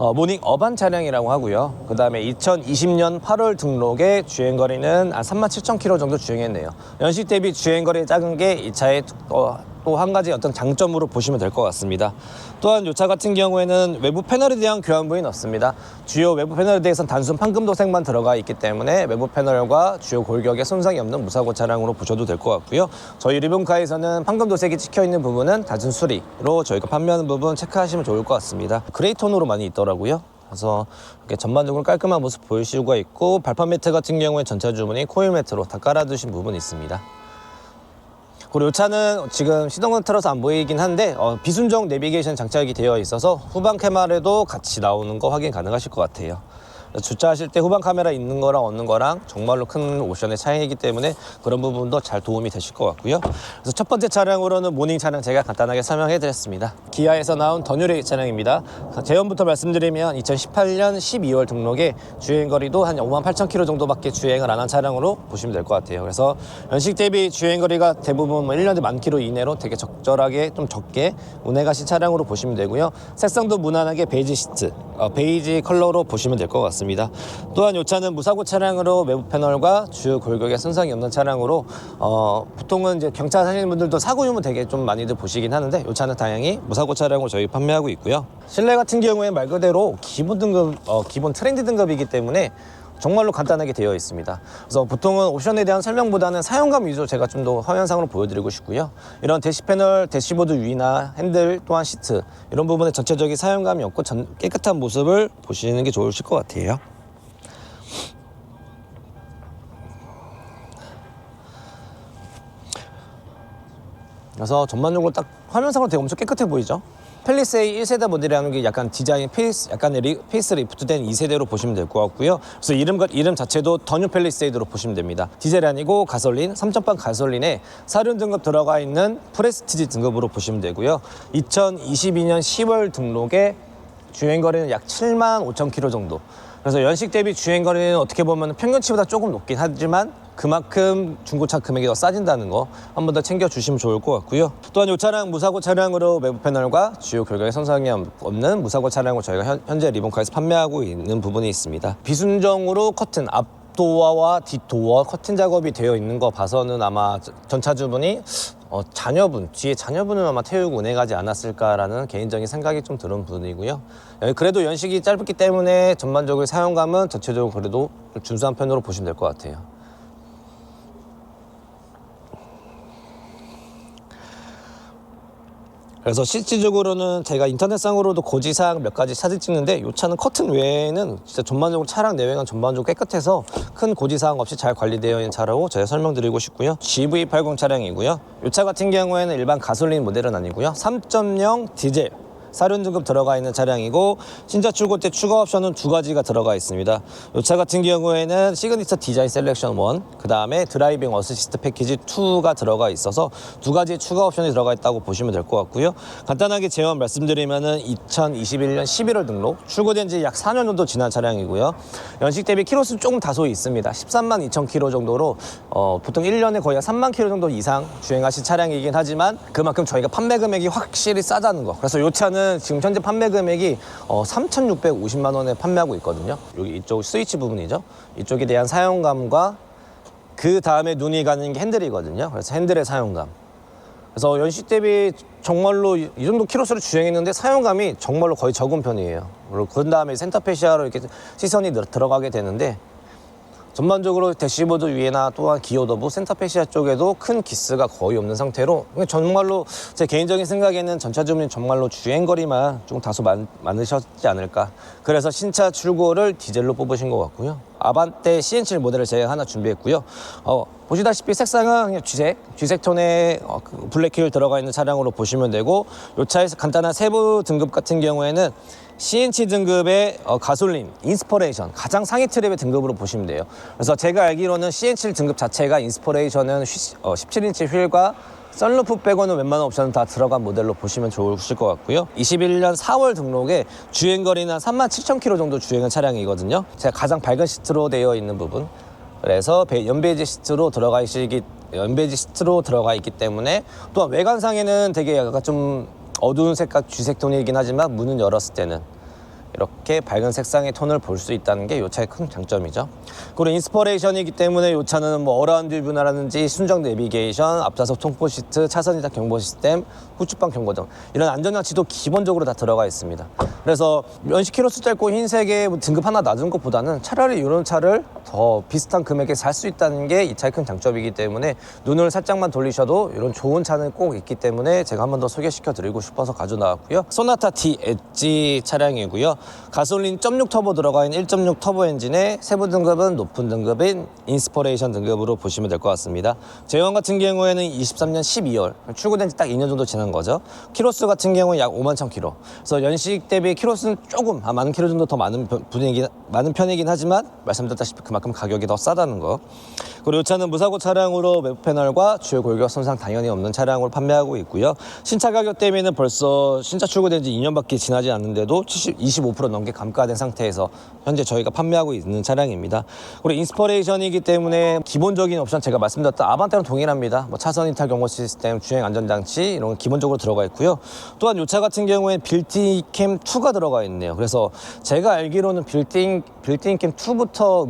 모닝 어반 차량이라고 하고요. 그 다음에 2020년 8월 등록에 주행거리는 한 37,000km 정도 주행했네요. 연식 대비 주행거리 작은 게 이 차의 또 한 가지 어떤 장점으로 보시면 될 것 같습니다. 또한 이 차 같은 경우에는 외부 패널에 대한 교환 부위는 없습니다. 주요 외부 패널에 대해서는 단순 판금 도색만 들어가 있기 때문에 외부 패널과 주요 골격에 손상이 없는 무사고 차량으로 보셔도 될 것 같고요. 저희 리본카에서는 판금 도색이 찍혀 있는 부분은 단순 수리로 저희가 판매하는 부분 체크하시면 좋을 것 같습니다. 그레이 톤으로 많이 있더라고요. 그래서 이렇게 전반적으로 깔끔한 모습 보일 수가 있고, 발판 매트 같은 경우에 전차 주문이 코일 매트로 다 깔아두신 부분이 있습니다. 그리고 이 차는 지금 시동은 틀어서 안 보이긴 한데 비순정 내비게이션 장착이 되어 있어서 후방 카메라도 같이 나오는 거 확인 가능하실 것 같아요. 주차하실 때 후방 카메라 있는 거랑 없는 거랑 정말로 큰 옵션의 차이이기 때문에 그런 부분도 잘 도움이 되실 것 같고요. 그래서 첫 번째 차량으로는 모닝 차량 제가 간단하게 설명해 드렸습니다. 기아에서 나온 더 뉴레이 차량입니다. 제연부터 말씀드리면 2018년 12월 등록에 주행거리도 한 58,000km 정도밖에 주행을 안 한 차량으로 보시면 될 것 같아요. 그래서 연식 대비 주행거리가 대부분 1년에 10,000km 이내로 되게 적절하게 좀 적게 운행하신 차량으로 보시면 되고요. 색상도 무난하게 베이지 시트, 베이지 컬러로 보시면 될 것 같습니다. 또한 이 차는 무사고 차량으로 외부 패널과 주요 골격에 손상이 없는 차량으로 보통은 이제 경차 사시는 분들도 사고 유무 되게 좀 많이들 보시긴 하는데, 이 차는 다행히 무사고 차량으로 저희 판매하고 있고요. 실내 같은 경우에 말 그대로 기본 등급, 기본 트렌드 등급이기 때문에 정말로 간단하게 되어 있습니다. 그래서 보통은 옵션에 대한 설명보다는 사용감 위주로 제가 좀 더 화면상으로 보여드리고 싶고요. 이런 대시 패널, 대시보드 위나 핸들 또한 시트, 이런 부분에 전체적인 사용감이 없고 깨끗한 모습을 보시는 게 좋으실 것 같아요. 그래서 전반적으로 딱 화면상으로 되게 엄청 깨끗해 보이죠? 펠리세이 1세대 모델이라는 게 약간 디자인 약간의 페이스 리프트된 2세대로 보시면 될 것 같고요. 그래서 이름 자체도 더 뉴 펠리세이드로 보시면 됩니다. 디젤이 아니고 가솔린, 3.8 가솔린에 사륜 등급 들어가 있는 프레스티지 등급으로 보시면 되고요. 2022년 10월 등록에 주행거리는 약 75,000km 정도. 그래서 연식 대비 주행거리는 어떻게 보면 평균치보다 조금 높긴 하지만 그만큼 중고차 금액이 더 싸진다는 거 한 번 더 챙겨주시면 좋을 것 같고요. 또한 이 차량 무사고 차량으로 외부 패널과 주요 골격에 손상이 없는 무사고 차량으로 저희가 현재 리본카에서 판매하고 있는 부분이 있습니다. 비순정으로 커튼, 앞도어와 뒷도어 커튼 작업이 되어 있는 거 봐서는 아마 전차주분이 뒤에 자녀분을 아마 태우고 운행하지 않았을까라는 개인적인 생각이 좀 드는 부분이고요. 그래도 연식이 짧기 때문에 전반적으로 사용감은 전체적으로 그래도 준수한 편으로 보시면 될 것 같아요. 그래서 실질적으로는 제가 인터넷상으로도 고지사항 몇 가지 사진 찍는데, 이 차는 커튼 외에는 진짜 전반적으로 차량 내외가 전반적으로 깨끗해서 큰 고지사항 없이 잘 관리되어 있는 차라고 제가 설명드리고 싶고요. GV80 차량이고요. 이 차 같은 경우에는 일반 가솔린 모델은 아니고요. 3.0 디젤 사륜 등급 들어가 있는 차량이고, 신차 출고 때 추가 옵션은 2가지가 들어가 있습니다. 이 차 같은 경우에는 시그니처 디자인 셀렉션 1, 그 다음에 드라이빙 어시스트 패키지 2가 들어가 있어서 2가지의 추가 옵션이 들어가 있다고 보시면 될 것 같고요. 간단하게 제원 말씀드리면은 2021년 11월 등록, 출고된 지 약 4년 정도 지난 차량이고요. 연식 대비 키로수 조금 다소 있습니다. 13만 2천 킬로 정도로 보통 1년에 거의 3만 킬로 정도 이상 주행하신 차량이긴 하지만 그만큼 저희가 판매 금액이 확실히 싸다는 거. 그래서 이 차는 지금 현재 판매 금액이 3,650만 원에 판매하고 있거든요. 여기 이쪽 스위치 부분이죠. 이쪽에 대한 사용감과 그 다음에 눈이 가는 게 핸들이거든요. 그래서 핸들의 사용감. 그래서 연식 대비 정말로 이 정도 키로수를 주행했는데 사용감이 정말로 거의 적은 편이에요. 그리고 그 다음에 센터페시아로 이렇게 시선이 들어가게 되는데, 전반적으로 대시보드 위에나 또한 기어더브 센터페시아 쪽에도 큰 기스가 거의 없는 상태로, 정말로 제 개인적인 생각에는 전차주분이 정말로 주행거리만 좀 다소 많으셨지 않을까. 그래서 신차 출고를 디젤로 뽑으신 것 같고요. 아반떼 CN7 모델을 제가 하나 준비했고요. 보시다시피 색상은 그냥 쥐색 톤의 블랙휠 들어가 있는 차량으로 보시면 되고, 이 차에서 간단한 세부 등급 같은 경우에는 CNC 등급의 가솔린, 인스퍼레이션 가장 상위 트랩의 등급으로 보시면 돼요. 그래서 제가 알기로는 CN7 등급 자체가 인스퍼레이션은 17인치 휠과 썬루프 빼고는 웬만한 옵션은 다 들어간 모델로 보시면 좋으실 것 같고요. 21년 4월 등록에 주행거리는 37,000km 정도 주행한 차량이거든요. 제가 가장 밝은 시트로 되어 있는 부분, 그래서 연베이지 시트로 들어가 있기 때문에, 또한 외관상에는 되게 약간 좀 어두운 색깔 쥐색 톤이긴 하지만 문은 열었을 때는 이렇게 밝은 색상의 톤을 볼 수 있다는 게 이 차의 큰 장점이죠. 그리고 인스퍼레이션이기 때문에 이 차는 뭐 어라운드 뷰라든지 순정 내비게이션, 앞좌석 통풍 시트, 차선 이탈 경보 시스템, 후측방 경고등 이런 안전장치도 기본적으로 다 들어가 있습니다. 그래서 연식 키로수 짧고 흰색의 등급 하나 낮은 것보다는 차라리 이런 차를 더 비슷한 금액에 살 수 있다는 게 이 차의 큰 장점이기 때문에 눈을 살짝만 돌리셔도 이런 좋은 차는 꼭 있기 때문에 제가 한 번 더 소개시켜 드리고 싶어서 가져 나왔고요. 소나타 T 엣지 차량이고요. 가솔린 1.6 터보 들어가 있는 1.6 터보 엔진의 세부 등급은 높은 등급인 인스퍼레이션 등급으로 보시면 될 것 같습니다. 제형 같은 경우에는 23년 12월 출고된 지 딱 2년 정도 지난 거죠. 키로수 같은 경우는 약 5만 1,000km. 그래서 연식 대비 키로수는 조금 많은 키로 정도 더 많은 편이긴 하지만 말씀드렸다시피 그만큼 가격이 더 싸다는 거. 그리고 이 차는 무사고 차량으로 외부 패널과 주요 골격 손상 당연히 없는 차량으로 판매하고 있고요. 신차 가격 대비는 벌써 신차 출고된 지 2년밖에 지나지 않는데도 25% 넘게 감가된 상태에서 현재 저희가 판매하고 있는 차량입니다. 그리고 인스퍼레이션이기 때문에 기본적인 옵션 제가 말씀드렸던 아반떼랑 동일합니다. 뭐 차선 이탈 경고 시스템, 주행 안전장치 이런 거 기본적으로 들어가 있고요. 또한 이 차 같은 경우에는 빌트인 캠 2가 들어가 있네요. 그래서 제가 알기로는 빌트인 캠 2부터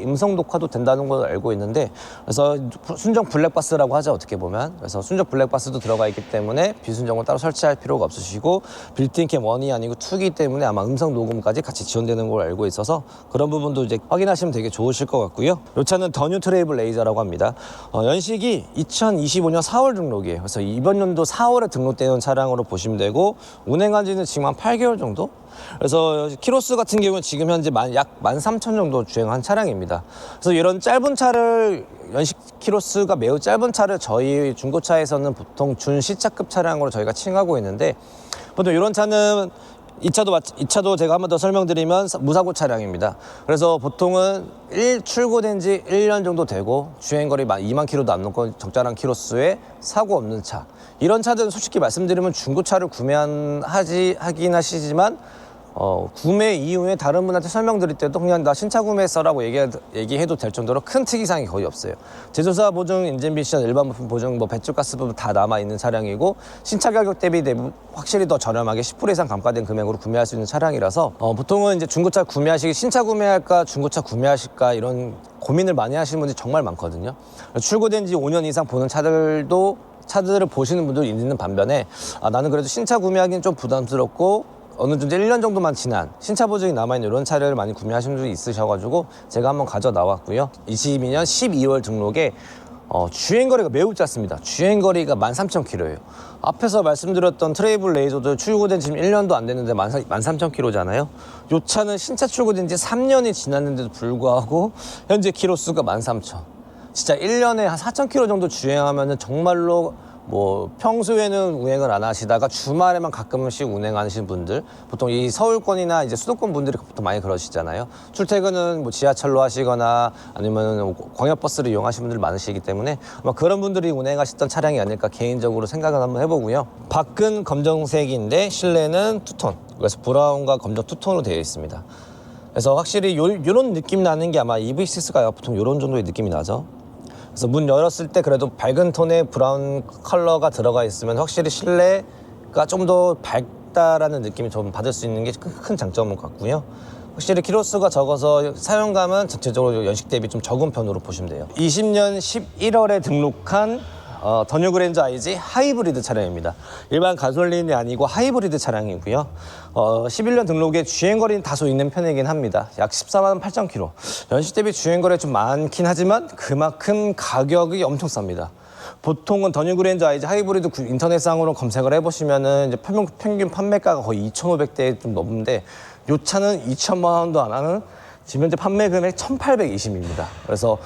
음성 녹화도 된다는 걸 알고 있는데, 그래서 순정 블랙박스라고 하죠, 어떻게 보면. 그래서 순정 블랙박스도 들어가 있기 때문에 비순정을 따로 설치할 필요가 없으시고, 빌트인 캠 1이 아니고 2이기 때문에 아마 음성 녹음까지 같이 지원되는 걸 알고 있어서 그런 부분도 이제 확인하시면 되게 좋으실 것 같고요. 이 차는 더 뉴 트레이블 레이저라고 합니다. 연식이 2025년 4월 등록이에요. 그래서 이번 연도 4월에 등록되는 차량으로 보시면 되고, 운행한 지는 지금 한 8개월 정도? 그래서 키로수 같은 경우는 지금 현재 약 13,000 정도 주행한 차량입니다. 그래서 이런 짧은 차를, 연식 키로수가 매우 짧은 차를 저희 중고차에서는 보통 준시차급 차량으로 저희가 칭하고 있는데, 보통 이런 차는 이 차도 제가 한 번 더 설명드리면 무사고 차량입니다. 그래서 보통은 출고된 지 1년 정도 되고 주행거리 2만 킬로도 안 넘고 적절한 키로수에 사고 없는 차, 이런 차들은 솔직히 말씀드리면 중고차를 하긴 하시지만 구매 이후에 다른 분한테 설명드릴 때도 그냥 나 신차 구매했어라고 얘기해도 될 정도로 큰 특이사항이 거의 없어요. 제조사 보증, 인증 미션, 일반 부품 보증, 배출가스 부분 다 남아있는 차량이고, 신차 가격 대비 확실히 더 저렴하게 10% 이상 감가된 금액으로 구매할 수 있는 차량이라서 보통은 이제 중고차 신차 구매할까 중고차 구매하실까 이런 고민을 많이 하시는 분들이 정말 많거든요. 출고된 지 5년 이상 보는 차들을 보시는 분들이 있는 반면에 나는 그래도 신차 구매하기는 좀 부담스럽고 어느 정도 1년 정도만 지난 신차 보증이 남아있는 이런 차를 많이 구매하시는 분들이 있으셔가지고 제가 한번 가져 나왔고요. 22년 12월 등록에 주행거리가 매우 짧습니다. 주행거리가 13,000km예요. 앞에서 말씀드렸던 트레이블 레이저도 출고된 지금 1년도 안 됐는데 13,000km잖아요. 이 차는 신차 출고된 지 3년이 지났는데도 불구하고 현재 키로수가 13,000. 진짜 1년에 한 4,000km 정도 주행하면은 정말로 평소에는 운행을 안 하시다가 주말에만 가끔씩 운행하시는 분들, 보통 이 서울권이나 이제 수도권 분들이 보통 많이 그러시잖아요. 출퇴근은 지하철로 하시거나 아니면 광역버스를 이용하시는 분들 많으시기 때문에 아마 그런 분들이 운행하셨던 차량이 아닐까 개인적으로 생각을 한번 해보고요. 밖은 검정색인데 실내는 투톤, 그래서 브라운과 검정 투톤으로 되어 있습니다. 그래서 확실히 요런 느낌 나는 게 아마 EV6가 보통 요런 정도의 느낌이 나죠. 그래서 문 열었을 때 그래도 밝은 톤의 브라운 컬러가 들어가 있으면 확실히 실내가 좀 더 밝다라는 느낌이 좀 받을 수 있는 게 큰 장점인 것 같고요. 확실히 키로수가 적어서 사용감은 전체적으로 연식 대비 좀 적은 편으로 보시면 돼요. 20년 11월에 등록한 더 뉴 그랜저 IG 하이브리드 차량입니다. 일반 가솔린이 아니고 하이브리드 차량이고요. 11년 등록에 주행거리는 다소 있는 편이긴 합니다. 약 14만 8,000km. 연식 대비 주행거리 좀 많긴 하지만 그만큼 가격이 엄청 쌉니다. 보통은 더 뉴 그랜저 IG 하이브리드 인터넷상으로 검색을 해보시면은 이제 평균 판매가가 거의 2,500대에 좀 넘는데, 이 차는 2천만 원도 안 하는 지금 현재 판매 금액 1,820입니다. 그래서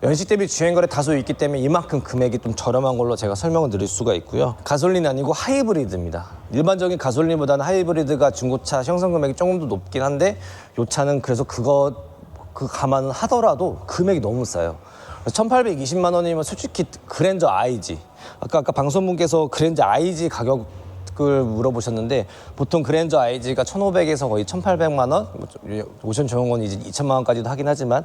연식 대비 주행거리 다소 있기 때문에 이만큼 금액이 좀 저렴한 걸로 제가 설명을 드릴 수가 있고요. 가솔린 아니고 하이브리드입니다. 일반적인 가솔린보다는 하이브리드가 중고차 형성 금액이 조금 더 높긴 한데, 이 차는 그래서 그 감안을 하더라도 금액이 너무 싸요. 1,820만 원이면 솔직히 그랜저 IG, 아까 방송분께서 그랜저 IG 가격을 물어보셨는데, 보통 그랜저 IG가 1,500에서 거의 1,800만 원, 오션 조용원이 이제 2천만 원까지도 하긴 하지만,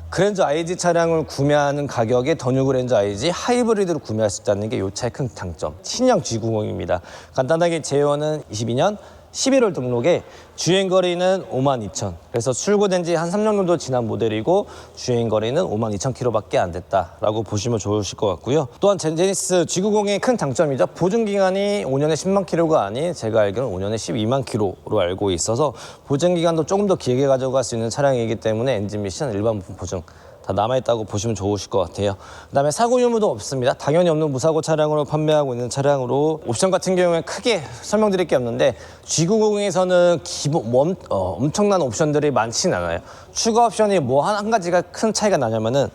그랜저 IG 차량을 구매하는 가격에 더 뉴 그랜저 IG 하이브리드를 구매할 수 있다는 게 이 차의 큰 장점. 신형 G90입니다. 간단하게 제어는 22년 11월 등록에 주행거리는 52,000. 그래서 출고된 지 한 3년 정도 지난 모델이고 주행거리는 52,000km밖에 안 됐다라고 보시면 좋으실 것 같고요. 또한 제네시스 G90의 큰 장점이죠. 보증기간이 5년에 10만 킬로가 아닌 제가 알기로는 5년에 12만 킬로로 알고 있어서 보증기간도 조금 더 길게 가져갈 수 있는 차량이기 때문에 엔진 미션, 일반 부품 보증 다 남아있다고 보시면 좋으실 것 같아요. 그다음에 사고 유무도 없습니다. 당연히 없는 무사고 차량으로 판매하고 있는 차량으로 옵션 같은 경우에 크게 설명드릴 게 없는데 G90에서는 기본 엄청난 옵션들이 많진 않아요. 추가 옵션이 뭐 한 가지가 큰 차이가 나냐면은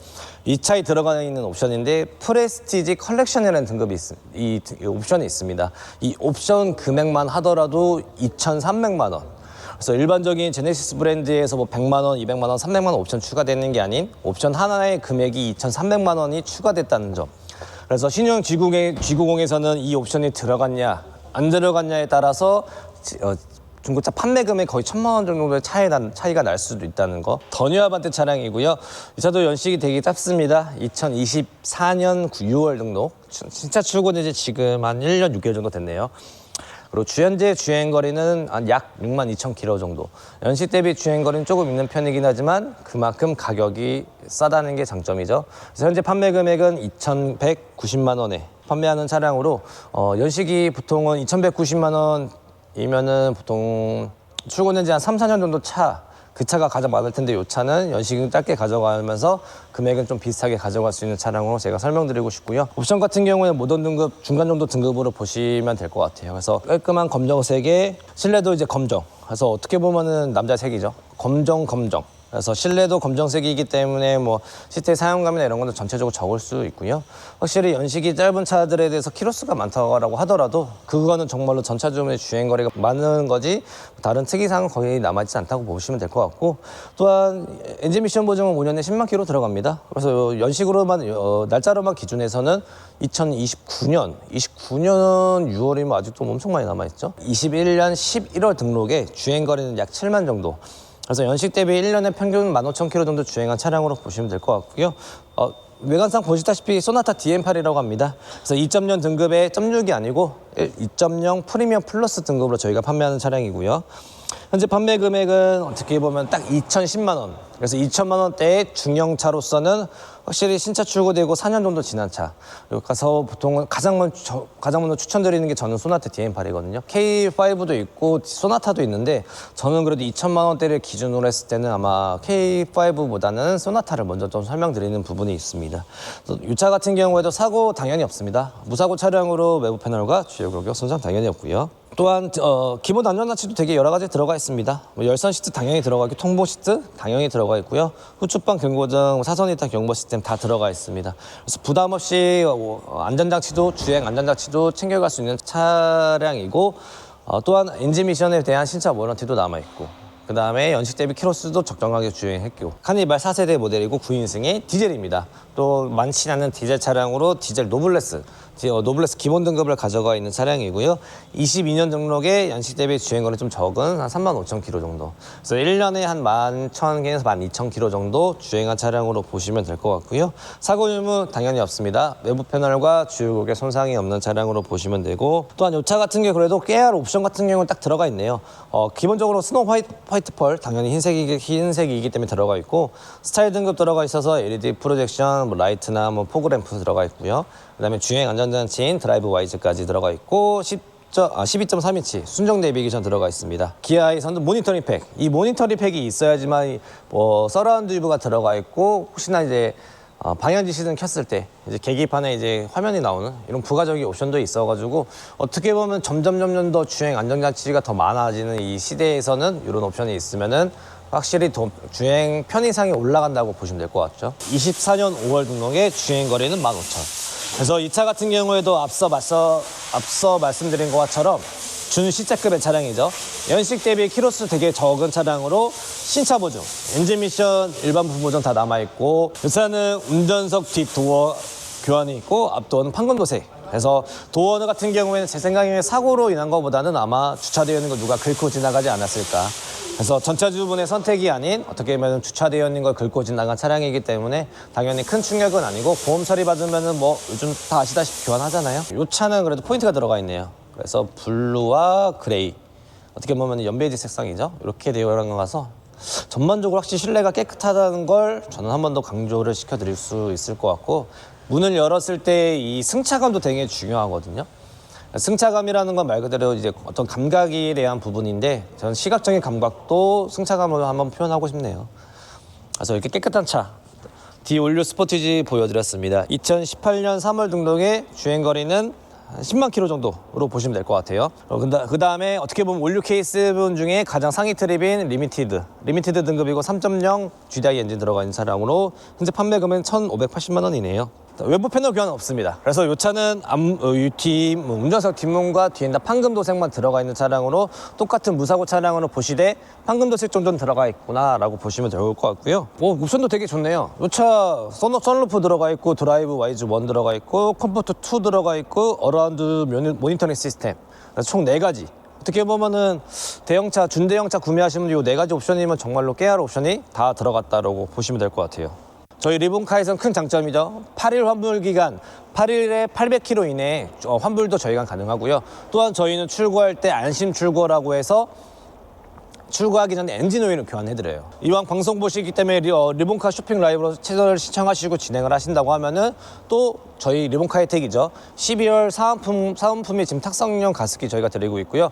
이 차에 들어가 있는 옵션인데 프레스티지 컬렉션이라는 등급이 이 옵션이 있습니다. 이 옵션 금액만 하더라도 2,300만 원. 그래서 일반적인 제네시스 브랜드에서 뭐 100만 원, 200만 원, 300만 원 옵션 추가되는 게 아닌 옵션 하나의 금액이 2,300만 원이 추가됐다는 점. 그래서 신형 G90에서는 이 옵션이 들어갔냐 안 들어갔냐에 따라서 중고차 판매 금액 거의 1,000만 원 정도의 차이가 날 수도 있다는 거. 더 뉴 아반떼 차량이고요. 이 차도 연식이 되게 짧습니다. 2024년 6월 등록. 진짜 출고된 지 지금 한 1년 6개월 정도 됐네요. 그리고 현재 주행거리는 약 62,000km 정도. 연식 대비 주행거리는 조금 있는 편이긴 하지만 그만큼 가격이 싸다는 게 장점이죠. 그래서 현재 판매 금액은 2,190만 원에 판매하는 차량으로 연식이 보통은 2,190만 원이면은 보통 출고된 지 한 3, 4년 정도 그 차가 가장 많을 텐데 이 차는 연식은 짧게 가져가면서 금액은 좀 비슷하게 가져갈 수 있는 차량으로 제가 설명드리고 싶고요. 옵션 같은 경우에 모던 등급, 중간 정도 등급으로 보시면 될 것 같아요. 그래서 깔끔한 검정색에 실내도 이제 검정. 그래서 어떻게 보면은 남자색이죠. 검정. 그래서 실내도 검정색이기 때문에 뭐 시트의 사용감이나 이런 것도 전체적으로 적을 수 있고요. 확실히 연식이 짧은 차들에 대해서 키로수가 많다고 하더라도 그거는 정말로 전차주문의 주행거리가 많은 거지 다른 특이사항은 거의 남아있지 않다고 보시면 될 것 같고, 또한 엔진 미션 보증은 5년에 10만 킬로 들어갑니다. 그래서 연식으로만 날짜로만 기준해서는 2029년 6월이면 아직도 엄청 많이 남아있죠. 21년 11월 등록에 주행거리는 약 7만 정도. 그래서 연식 대비 1년에 평균 15,000km 정도 주행한 차량으로 보시면 될 것 같고요. 외관상 보시다시피 소나타 DM8이라고 합니다. 그래서 2.0 등급의 0.6이 아니고 2.0 프리미엄 플러스 등급으로 저희가 판매하는 차량이고요. 현재 판매 금액은 어떻게 보면 딱 2,010만 원. 그래서 2,000만 원대의 중형차로서는 확실히 신차 출고되고 4년 정도 지난 차. 그래서 보통은 가장 먼저 추천드리는 게 저는 소나타 DM8이거든요. K5도 있고 소나타도 있는데 저는 그래도 2,000만 원대를 기준으로 했을 때는 아마 K5보다는 소나타를 먼저 좀 설명드리는 부분이 있습니다. 이 차 같은 경우에도 사고 당연히 없습니다. 무사고 차량으로 외부 패널과 주요 골격 손상 당연히 없고요. 또한 기본 안전장치도 되게 여러 가지 들어가 있습니다. 열선 시트 당연히 들어가 있고 통보 시트 당연히 들어가 있고요. 후추방 경고등, 사선 이탈 경보 시스템 다 들어가 있습니다. 그래서 부담 없이 안전장치도 주행 안전장치도 챙겨갈 수 있는 차량이고, 또한 엔진 미션에 대한 신차 워런티도 남아 있고, 그 다음에 연식 대비 키로수도 적정하게 주행했고, 카니발 4세대 모델이고 9인승의 디젤입니다. 또 많지 않은 디젤 차량으로 디젤 노블레스 기본 등급을 가져가 있는 차량이고요. 22년 등록에 연식 대비 주행거리 좀 적은 한 35,000km 정도. 그래서 1년에 한 11,000개에서 12,000km 정도 주행한 차량으로 보시면 될 것 같고요. 사고 유무 당연히 없습니다. 외부 패널과 주요 골격 손상이 없는 차량으로 보시면 되고, 또한 이 차 같은 경우 그래도 깨알 옵션 같은 경우는 딱 들어가 있네요. 기본적으로 스노우 화이트 펄 당연히 흰색이기 때문에 들어가 있고, 스타일 등급 들어가 있어서 LED 프로젝션, 뭐 라이트나 뭐 포그램프 들어가 있고요. 그다음에 주행 안전장치인 드라이브 와이즈까지 들어가 있고 12.3인치 순정 내비게이션 들어가 있습니다. 기아에서는 모니터링 팩, 이 모니터링 팩이 있어야지만 서라운드 뷰가 들어가 있고, 혹시나 이제 방향지 시등 켰을 때 이제 계기판에 이제 화면이 나오는 이런 부가적인 옵션도 있어가지고 어떻게 보면 점점 더 주행 안전장치가 더 많아지는 이 시대에서는 이런 옵션이 있으면은 확실히 더 주행 편의상이 올라간다고 보시면 될 것 같죠. 24년 5월 등록에 주행거리는 15,000. 그래서 이 차 같은 경우에도 앞서 말씀드린 것처럼 준시차급의 차량이죠. 연식 대비 키로수 되게 적은 차량으로 신차 보증, 엔진 미션, 일반 부품 보증 다 남아있고, 이 차는 운전석 뒷 도어 교환이 있고 앞도어는 판금도색. 그래서 도어 같은 경우에는 제 생각에 사고로 인한 것보다는 아마 주차되어 있는 거 누가 긁고 지나가지 않았을까. 그래서 전차주분의 선택이 아닌 어떻게 보면 주차되어 있는 걸 긁고 지나간 차량이기 때문에 당연히 큰 충격은 아니고, 보험 처리 받으면은 뭐 요즘 다 아시다시피 교환하잖아요. 이 차는 그래도 포인트가 들어가 있네요. 그래서 블루와 그레이, 어떻게 보면 연베이지 색상이죠. 이렇게 되어 가서 전반적으로 확실히 실내가 깨끗하다는 걸 저는 한 번 더 강조를 시켜드릴 수 있을 것 같고, 문을 열었을 때 이 승차감도 되게 중요하거든요. 승차감이라는 건 말 그대로 이제 어떤 감각에 대한 부분인데, 저는 시각적인 감각도 승차감으로 한번 표현하고 싶네요. 그래서 이렇게 깨끗한 차 디올류 스포티지 보여드렸습니다. 2018년 3월 등록에 주행거리는 10만 킬로 정도로 보시면 될 것 같아요. 그 다음에 어떻게 보면 올류 케이스분 중에 가장 상위 트립인 리미티드 등급이고 3.0 GDI 엔진 들어가 있는 차량으로 현재 판매금은 1,580만 원이네요. 외부 패널 교환은 없습니다. 그래서 이 차는 운전석 뒷문과 뒤에 판금도색만 들어가 있는 차량으로 똑같은 무사고 차량으로 보시되 판금도색 정도는 들어가 있구나라고 보시면 좋을 것 같고요. 옵션도 되게 좋네요. 이 차 선루프 들어가 있고 드라이브 와이즈 1 들어가 있고 컴포트 2 들어가 있고 어라운드 모니터링 시스템, 그래서 총 4가지. 어떻게 보면은 대형차, 준대형차 구매하시면 이 4가지 옵션이면 정말로 깨알 옵션이 다 들어갔다라고 보시면 될 것 같아요. 저희 리본카에서는 큰 장점이죠. 8일 환불 기간, 8일에 800km 이내에 환불도 저희가 가능하고요. 또한 저희는 출고할 때 안심 출고라고 해서 출고하기 전에 엔진 오일을 교환해드려요. 이왕 방송 보시기 때문에 리본카 쇼핑 라이브로 채널을 시청하시고 진행을 하신다고 하면은 또 저희 리본카 혜택이죠. 12월 사은품이 지금 탁성용 가습기 저희가 드리고 있고요.